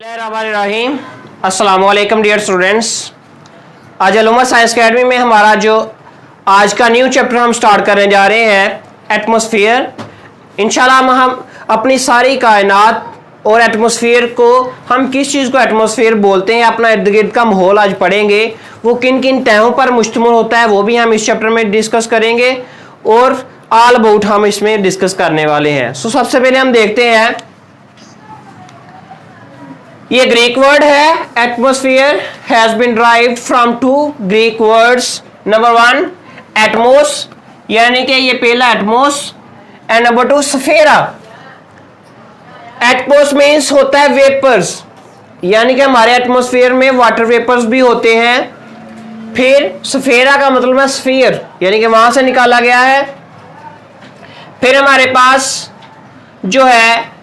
बिस्मिल्लाहिर्रहमानिर्रहीम। अस्सलामु अलैकुम डियर स्टूडेंट्स। आज अलूमा साइंस अकेडमी में हमारा जो आज का न्यू चैप्टर हम स्टार्ट करने जा रहे हैं एटमॉस्फेयर। इंशाल्लाह हम अपनी सारी कायनात और एटमॉस्फेयर को, हम किस चीज़ को एटमॉस्फेयर बोलते हैं, अपना इर्द गिर्द का माहौल आज पढ़ेंगे। वो किन किन तहों पर मुश्तमिल होता है वो भी हम इस चैप्टर में डिस्कस करेंगे और ऑल अबाउट हम इसमें डिस्कस करने वाले हैं। सो सबसे पहले हम देखते हैं, ये ग्रीक वर्ड है atmosphere, has been derived from two Greek words. Number one atmos, यानी कि ये पहला एटमोस, एंड नंबर टू सफेरा। एटमोस मीन्स होता है वेपर्स, यानी कि हमारे एटमॉस्फेयर में वाटर वेपर्स भी होते हैं। फिर सफेरा का मतलब है स्फीयर, यानी कि वहां से निकाला गया है। फिर हमारे पास जो है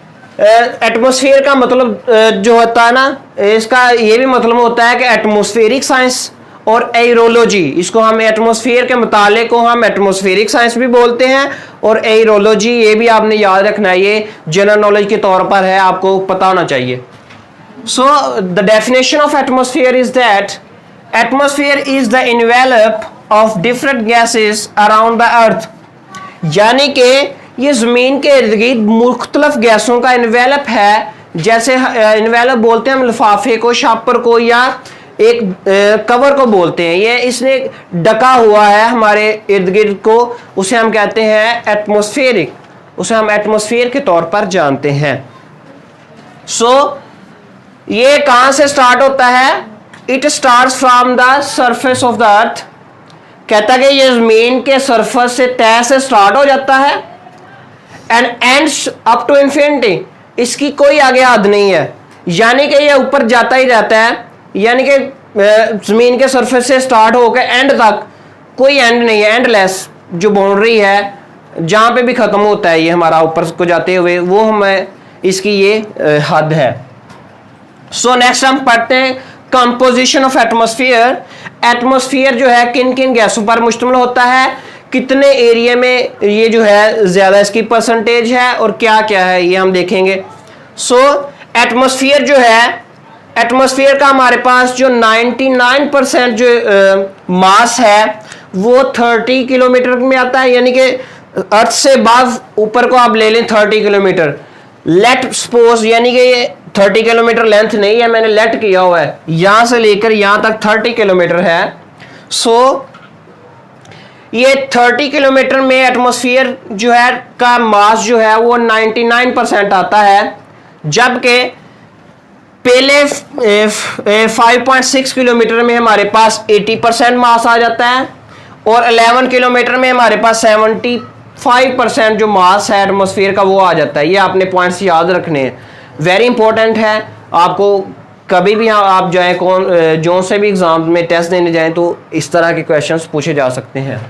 एटमॉस्फेयर का मतलब जो होता है ना, इसका ये भी मतलब होता है कि एटमॉस्फेरिक साइंस और एरोलॉजी, इसको हम एटमॉस्फेयर के मुताले को हम एटमॉस्फेरिक साइंस भी बोलते हैं, और एरोलॉजी ये भी आपने याद रखना है, ये जनरल नॉलेज के तौर पर है, आपको पता होना चाहिए। So the definition of atmosphere is that atmosphere is the envelope of different gases around the earth, यानी कि ये ज़मीन के इर्द गिर्द मुख्तलिफ गैसों का इन्वेलप है। जैसे इन्वेलप बोलते हैं हम लिफाफे को, शापर को, या एक कवर को बोलते हैं। ये इसने ढका हुआ है हमारे इर्द गिर्द को, उसे हम कहते हैं एटमॉस्फेरिक, उसे हम एटमॉस्फेयर के तौर पर जानते हैं। सो ये कहाँ से स्टार्ट होता है? It starts from the surface of the earth. कहता है कि ये ज़मीन के सरफेस से, तह से स्टार्ट हो जाता है, and ends up to infinity, इसकी कोई आगे हद नहीं है, यानी कि ये ऊपर जाता ही रहता है, यानी कि जमीन के सरफेस से स्टार्ट होकर एंड तक कोई एंड नहीं है, एंडलेस जो बाउंड्री है, जहाँ पे भी ख़त्म होता है ये हमारा ऊपर को जाते हुए, वो हमें इसकी ये हद है। सो नेक्स्ट हम पढ़ते हैं कंपोजिशन ऑफ एटमॉस्फेयर। एटमॉस्फेयर जो है किन किन गैसों पर मुश्तमिल होता है, कितने एरिया में ये जो है ज़्यादा इसकी परसेंटेज है, और क्या क्या है ये हम देखेंगे। सो एटमॉस्फेयर जो है, एटमॉस्फेयर का हमारे पास जो 99% जो मास है वो 30 किलोमीटर में आता है, यानी कि अर्थ से बाव ऊपर को आप ले लें 30 किलोमीटर। लेट सपोज, यानी कि ये 30 किलोमीटर लेंथ नहीं है, मैंने लेट किया हुआ है, यहाँ से लेकर यहाँ तक 30 किलोमीटर है। सो ये 30 किलोमीटर में एटमॉस्फेयर जो है का मास जो है वो 99% आता है, जबकि पहले 5.6 किलोमीटर में हमारे पास 80% मास आ जाता है, और 11 किलोमीटर में हमारे पास 75% जो मास है एटमॉस्फेयर का वो आ जाता है। ये आपने पॉइंट्स याद रखने हैं, वेरी इंपॉर्टेंट है। आपको कभी भी आप जाएँ, जो से भी एग्जाम में टेस्ट देने जाएं तो इस तरह के क्वेश्चंस पूछे जा सकते हैं।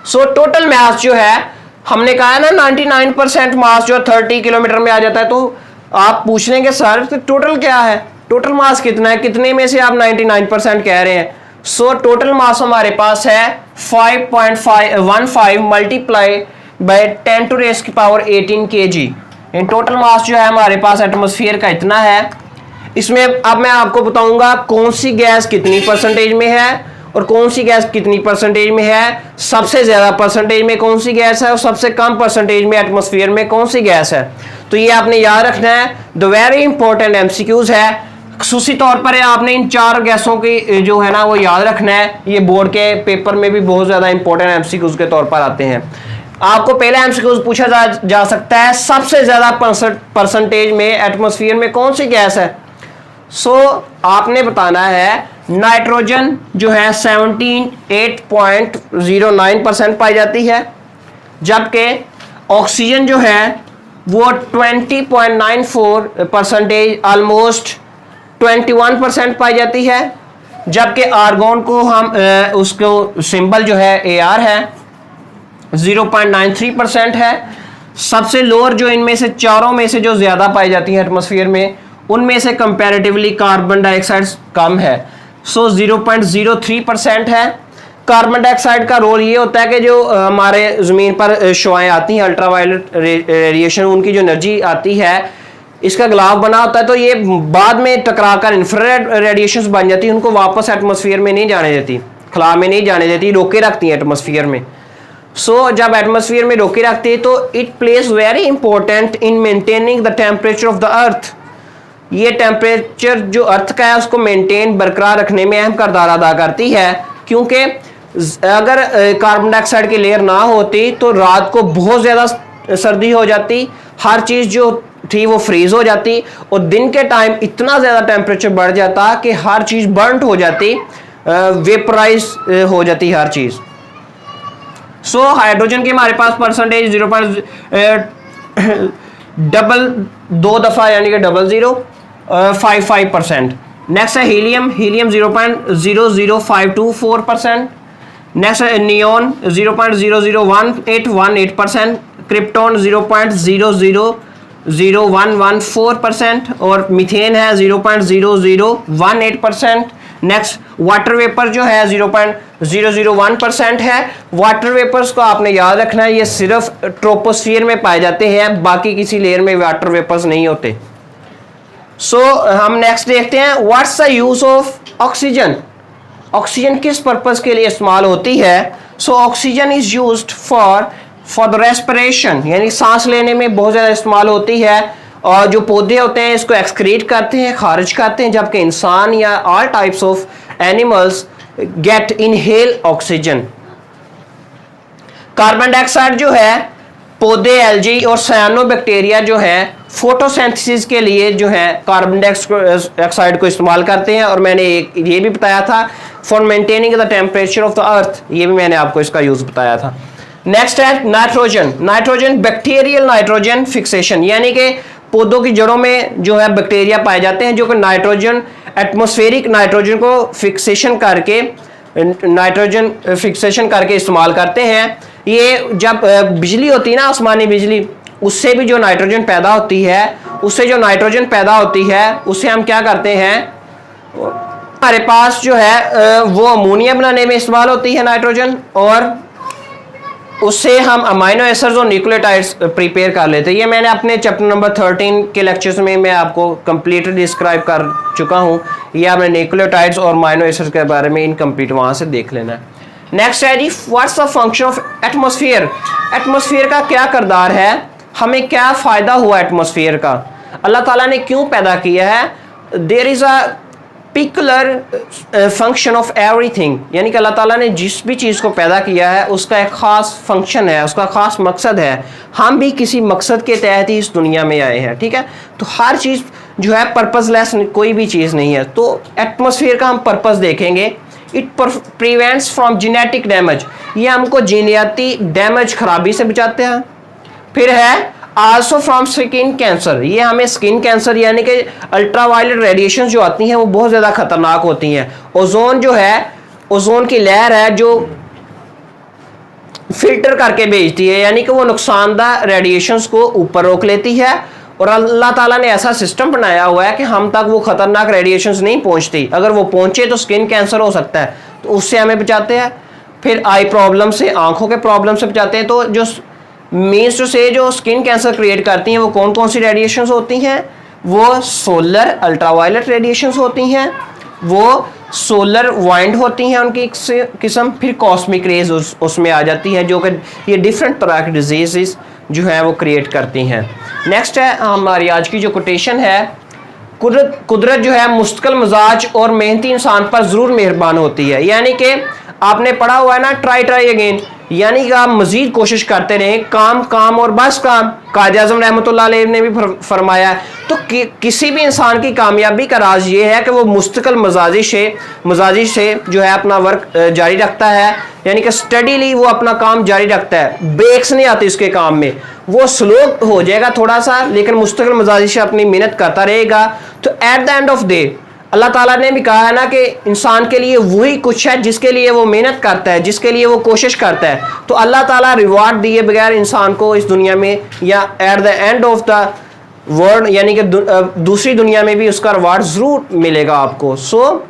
सो टोटल मास जो है, हमने कहा है ना 99% मास जो 30 किलोमीटर में आ जाता है, तो आप पूछ लेंगे सर तो टोटल क्या है, टोटल मास कितना है, कितने में से आप 99% कह रहे हैं। सो टोटल मास हमारे पास है 5.15 multiply by 10⁻18 kg। In total mass जो है हमारे पास एटमॉस्फेयर का इतना है। इसमें अब मैं आपको बताऊंगा कौन सी गैस कितनी परसेंटेज में है और कौन सी गैस कितनी परसेंटेज में है, सबसे ज़्यादा परसेंटेज में कौन सी गैस है और सबसे कम परसेंटेज में एटमॉस्फेयर में कौन सी गैस है। तो ये आपने याद रखना है, द वेरी इंपॉर्टेंट एमसीक्यूज है। खसूसी तौर पर आपने इन 4 गैसों की जो है ना वो याद रखना है, ये बोर्ड के पेपर में भी बहुत ज़्यादा इंपॉर्टेंट एमसीक्यूज के तौर पर आते हैं। आपको पहला एमसीक्यूज पूछा जा सकता है, सबसे ज़्यादा परसेंटेज में एटमॉस्फेयर में कौन सी गैस है। सो आपने बताना है नाइट्रोजन जो है 78.09% पाई जाती है, जबकि ऑक्सीजन जो है वो 20.94%, ऑलमोस्ट 21% पाई जाती है, जबकि आर्गोन को हम उसको सिंबल जो है AR है 0.93% है। सबसे लोअर जो इनमें से चारों में से जो ज़्यादा पाई जाती है एटमॉस्फेयर में, उनमें से कंपैरेटिवली कार्बन डाइऑक्साइड कम है। सो 0.03% है। कार्बन डाइऑक्साइड का रोल ये होता है कि जो हमारे ज़मीन पर शुआएं आती हैं, अल्ट्रावायलेट रेडिएशन, उनकी जो एनर्जी आती है इसका ग्लाफ बना होता है, तो ये बाद में टकराकर इंफ्रारेड रेडिएशंस बन जाती है, उनको वापस एटमॉस्फेयर में नहीं जाने देती, खला में नहीं जाने देती, रोके रखती है एटमॉस्फेयर में। सो जब एटमॉस्फेयर में रोके रखती है तो it plays very important in maintaining the temperature of the earth. ये टेम्परेचर जो अर्थ का है उसको मेंटेन बरकरार रखने में अहम किरदार अदा करती है, क्योंकि अगर कार्बन डाइऑक्साइड की लेयर ना होती तो रात को बहुत ज़्यादा सर्दी हो जाती, हर चीज़ जो थी वो फ्रीज हो जाती, और दिन के टाइम इतना ज़्यादा टेम्परेचर बढ़ जाता कि हर चीज़ बर्नट हो जाती, वेपराइज हो जाती हर चीज़। सो हाइड्रोजन की हमारे पास परसेंटेज 0.0055%। नेक्स्ट है हीलियम 0.0052%। नेक्स्ट है नियोन 0.001818%। क्रिप्टॉन 0.0001114% और मीथेन है 0.0018%। नेक्स्ट वाटर वेपर जो है 0.001% है। वाटर वेपर्स को आपने याद रखना है, ये सिर्फ ट्रोपोस्फियर में पाए जाते हैं, बाकी किसी लेयर में वाटर वेपर्स नहीं होते। सो हम नेक्स्ट देखते हैं, what's the use of oxygen. Oxygen किस पर्पस के लिए इस्तेमाल होती है? So oxygen is used for the respiration, यानी सांस लेने में बहुत ज़्यादा इस्तेमाल होती है, और जो पौधे होते हैं इसको एक्सक्रीट करते हैं, खारिज करते हैं, जबकि इंसान या all types of animals gate inhale oxygen. Carbon dioxide जो है पौधे, एल्गी और साइनोबैक्टीरिया जो है फोटोसिंथेसिस के लिए जो है कार्बन डाइऑक्साइड को इस्तेमाल करते हैं, और मैंने ये भी बताया था for maintaining the temperature of the earth, ये भी मैंने आपको इसका यूज बताया था। नेक्स्ट है nitrogen. Nitrogen bacterial nitrogen fixation, यानी कि पौधों की जड़ों में जो है बैक्टीरिया पाए जाते हैं जो कि नाइट्रोजन, एटमॉस्फेरिक नाइट्रोजन को फिक्सेशन करके इस्तेमाल करते हैं। ये जब बिजली होती है ना, आसमानी बिजली, उससे भी जो नाइट्रोजन पैदा होती है, उससे हम क्या करते हैं, हमारे पास जो है वो अमोनिया बनाने में इस्तेमाल होती है नाइट्रोजन, और उससे हम अमाइनो एसिड्स और न्यूक्लियोटाइड्स प्रिपेयर कर लेते हैं। ये मैंने अपने चैप्टर नंबर 13 के लेक्चर्स में मैं आपको कंप्लीटली डिस्क्राइब कर चुका हूँ। ये आपने न्यूक्लियोटाइड्स और अमाइनो एसिड्स के बारे में इनकम्प्लीट वहाँ से देख लेना है। नेक्स्ट है जी, what's the function of atmosphere. Atmosphere का क्या किरदार है, हमें क्या फ़ायदा हुआ एटमॉस्फेयर का, अल्लाह ताला ने क्यों पैदा किया है। There is a peculiar function of everything, यानी कि अल्लाह ताला ने जिस भी चीज़ को पैदा किया है उसका एक ख़ास फंक्शन है, उसका ख़ास मकसद है। हम भी किसी मकसद के तहत ही इस दुनिया में आए हैं, ठीक है। तो हर चीज़ जो है पर्पसलेस कोई भी चीज़ नहीं है। तो एटमॉस्फेयर का हम पर्पस देखेंगे। It prevents from genetic damage, ये हमको जीनियाती डैमेज खराबी से बचाते हैं। फिर है आल्सो फ्रॉम स्किन कैंसर, ये हमें स्किन कैंसर यानी कि अल्ट्रावायलेट रेडिएशन जो आती हैं वो बहुत ज़्यादा खतरनाक होती हैं। ओजोन जो है, ओजोन की लेयर है जो फिल्टर करके भेजती है, यानी कि वो नुकसानदार रेडिएशंस को ऊपर रोक लेती है, और अल्लाह ताला ने ऐसा सिस्टम बनाया हुआ है कि हम तक वो खतरनाक रेडिएशंस नहीं पहुंचती। अगर वो पहुंचे तो स्किन कैंसर हो सकता है, तो उससे हमें बचाते हैं। फिर आई प्रॉब्लम से, आंखों के प्रॉब्लम से बचाते हैं। तो जो मीन्स से जो स्किन कैंसर क्रिएट करती हैं वो कौन कौन सी रेडिएशंस होती हैं, वो सोलर अल्ट्रावायलेट रेडिएशंस होती हैं, वो सोलर वाइंड होती हैं उनकी किस्म, फिर कॉस्मिक रेज उसमें आ जाती है, जो कि ये डिफरेंट तरह की डिजीज़ जो है वो क्रिएट करती हैं। नेक्स्ट है हमारी आज की जो कोटेशन है, कुदरत जो है मुस्तकिल मिजाज और मेहनती इंसान पर ज़रूर मेहरबान होती है। यानी कि आपने पढ़ा हुआ है ना, ट्राई अगेन, यानी कि आप मजीद कोशिश करते रहें, काम और बस काम। कायद आज़म रहमतुल्लाह अलैह ने भी फरमाया। तो किसी भी इंसान की कामयाबी का राज ये है कि वो मुस्तकिल मजाजी से जो है अपना वर्क जारी रखता है, यानी कि स्टडीली वो अपना काम जारी रखता है, ब्रेक्स नहीं आती उसके काम में। वो स्लो हो जाएगा थोड़ा सा, लेकिन मुस्तकिल मजाजी से अपनी मेहनत करता रहेगा। तो at the end of day Allah ताला ने भी कहा है ना कि इंसान के लिए वही कुछ है जिसके लिए वो मेहनत करता है, जिसके लिए वो कोशिश करता है। तो अल्लाह ताला रिवार्ड दिए बगैर इंसान को इस दुनिया में या eight the end of the world, यानी कि दूसरी दुनिया में भी उसका रिवार्ड ज़रूर मिलेगा आपको। सो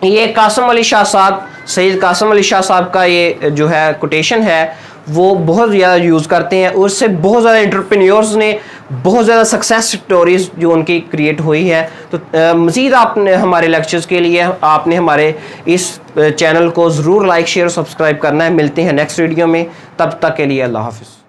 ये कासिम अली शाह साहब, सैयद कासिम अली शाह साहब का ये जो है कोटेशन है, वो बहुत ज़्यादा यूज़ करते हैं। उससे बहुत ज़्यादा एंटरप्रेन्योर्स ने बहुत ज़्यादा सक्सेस स्टोरीज जो उनकी क्रिएट हुई है। तो मज़ीद आपने हमारे लेक्चर्स के लिए आपने हमारे इस चैनल को ज़रूर लाइक शेयर सब्सक्राइब करना है। मिलते हैं नेक्स्ट वीडियो में, तब तक के लिए अल्लाह हाफ़िज़।